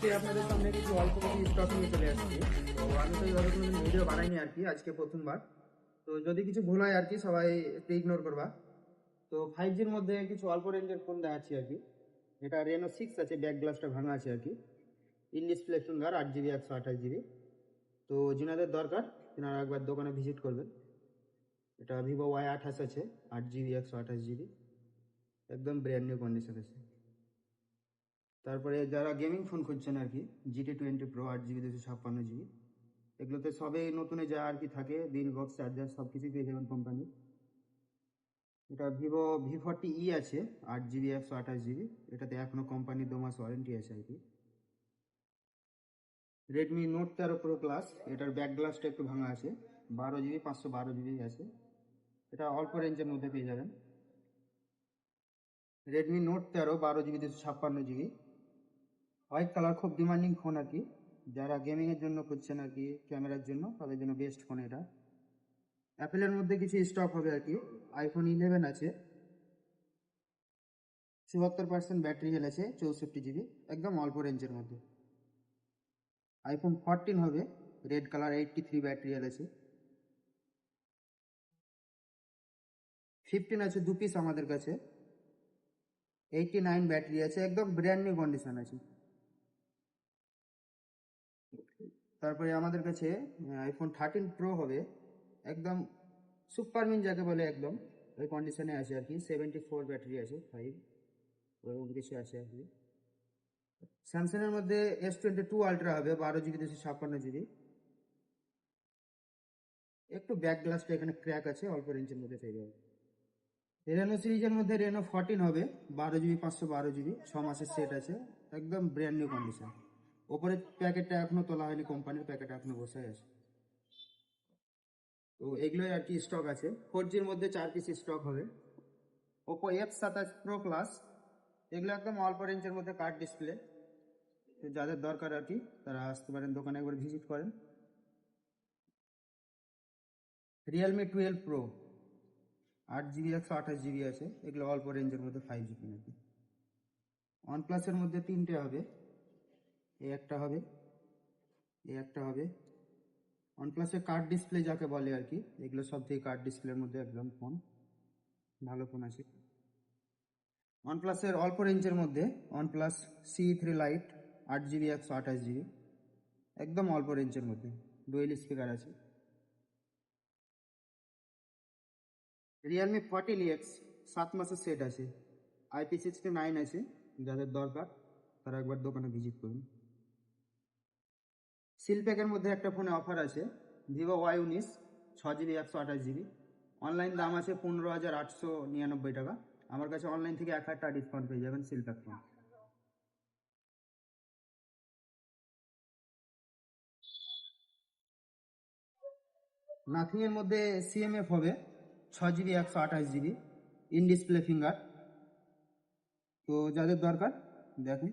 আজকে আপনাদের সামনে কিছু অল্প কিছু স্টক নিয়ে চলে আসছি। তো আমি তো এইভাবে কোনো ভিডিও বানাইনি আর কি, আজকে প্রথমবার। তো যদি কিছু ভুল হয় আর কি সবাই একটু ইগনোর করবা। তো 5Gর মধ্যে কিছু অল্প রেঞ্জের ফোন দেখাচ্ছি আর কি। এটা রেনো 6 আছে, ব্যাক গ্লাসটা ভাঙা আছে আর কি। In display finger, 8GB 128GB। তো যিনাদের দরকার তিনারা একবার দোকানে ভিজিট করবেন। এটা ভিভো Y28 আছে, 8GB 128GB, একদম ব্র্যান্ড নিউ কন্ডিশন আছে। তারপরে যারা গেমিং ফোন খুঁজছেন আর কি, GT20 Pro 8GB 256GB, এগুলোতে সবই নতুনে যা আর কি থাকে, বিল বক্স চার্জার সব কিছু পেয়ে যাবেন কোম্পানি। এটা ভিভো V40E আছে, 8GB 128GB, এটাতে এখনো কোম্পানির 2 মাস ওয়ারেন্টি আছে আর কি। রেডমি নোট 13 প্রো প্লাস, এটার ব্যাক গ্লাসটা একটু ভাঙা আছে, 12GB 512GB আছে, এটা অল্প রেঞ্জের মধ্যে পেয়ে যাবেন। Redmi note 13 12GB 256GB, white colour, খুব ডিমান্ডিং ফোন আর কি। যারা গেমিংয়ের জন্য খুঁজছেন আর কি, ক্যামেরার জন্য, তাদের জন্য বেস্ট ফোন এটা। অ্যাপেলের মধ্যে কিছু স্টক হবে আর কি। আইফোন 11 আছে, 74% ব্যাটারি হেলথ আছে, 64GB, একদম অল্প রেঞ্জের মধ্যে। আইফোন 14 হবে, রেড কালার, 83 ব্যাটারি হেলথ আছে। 15 আছে 2 পিস আমাদের কাছে, 89 ব্যাটারি আছে, একদম ব্র্যান্ড নিউ কন্ডিশন আছে। তারপরে আমাদের কাছে আইফোন 13 প্রো হবে, একদম সুপার মিন যাকে বলে, একদম ওই কন্ডিশনে আছে আর কি। 74 ব্যাটারি আছে, 5 ওরকম কিছু আছে আর কি। স্যামসাং এর মধ্যে S22 আলট্রা হবে, 12GB 256GB, একটু ব্যাক গ্লাসটা এখানে ক্র্যাক আছে, অল্প রেঞ্জের মধ্যে পেয়ে যাবে। রেনো সিরিজের মধ্যে রেনো 14 হবে, 12GB 512GB, 6 মাসের সেট আছে, একদম ব্র্যান্ড নিউ কন্ডিশন। ওপরের প্যাকেটটা এখনো তোলা হয়নি, কোম্পানির প্যাকেট এখনো বসাই আছে। তো এগুলোই আর কি স্টক আছে। 4Gর মধ্যে 4 পিস স্টক হবে। ওপো F27 প্রো প্লাস, এগুলো একদম অল্প রেঞ্জের মধ্যে কার্ড ডিসপ্লে। তো যাদের দরকার আর কি তারা আসতে পারেন দোকানে, একবার ভিজিট করেন। রিয়েলমি 12 প্রো, 8GB 128GB আছে, এগুলো অল্প রেঞ্জের মধ্যে 5G ফোন আর কি। ওয়ানপ্লাসের মধ্যে 3টে হবে, এই একটা হবে, এই একটা হবে। ওয়ানপ্লাসের কার্ড ডিসপ্লে যাকে বলে আর কি, এগুলো সব থেকে কার্ড ডিসপ্লের মধ্যে একদম ফোন, ভালো ফোন আছে। ওয়ানপ্লাসের অল্প রেঞ্জের মধ্যে OnePlus C3 light, 8GB 128GB, একদম অল্প রেঞ্জের মধ্যে, ডুয়েল স্পিকার আছে। রিয়েলমি 14X 7 মাসের সেট আছে, IP69 আছে, যাদের দরকার তারা একবার দোকানে ভিজিট করুন। সিলপ্যাকের মধ্যে একটা ফোনে অফার আছে, Vivo Y19 6GB 128GB, online দাম আছে 15,899 টাকা। আমার কাছে অনলাইন থেকে 1000 টাকা ডিসকাউন্ট পেয়ে যাবেন সিলপ্যাক ফোন। নাথিং এর মধ্যে CMF হবে, 6GB 128GB, in display finger. তো যাদের দরকার দেখুন।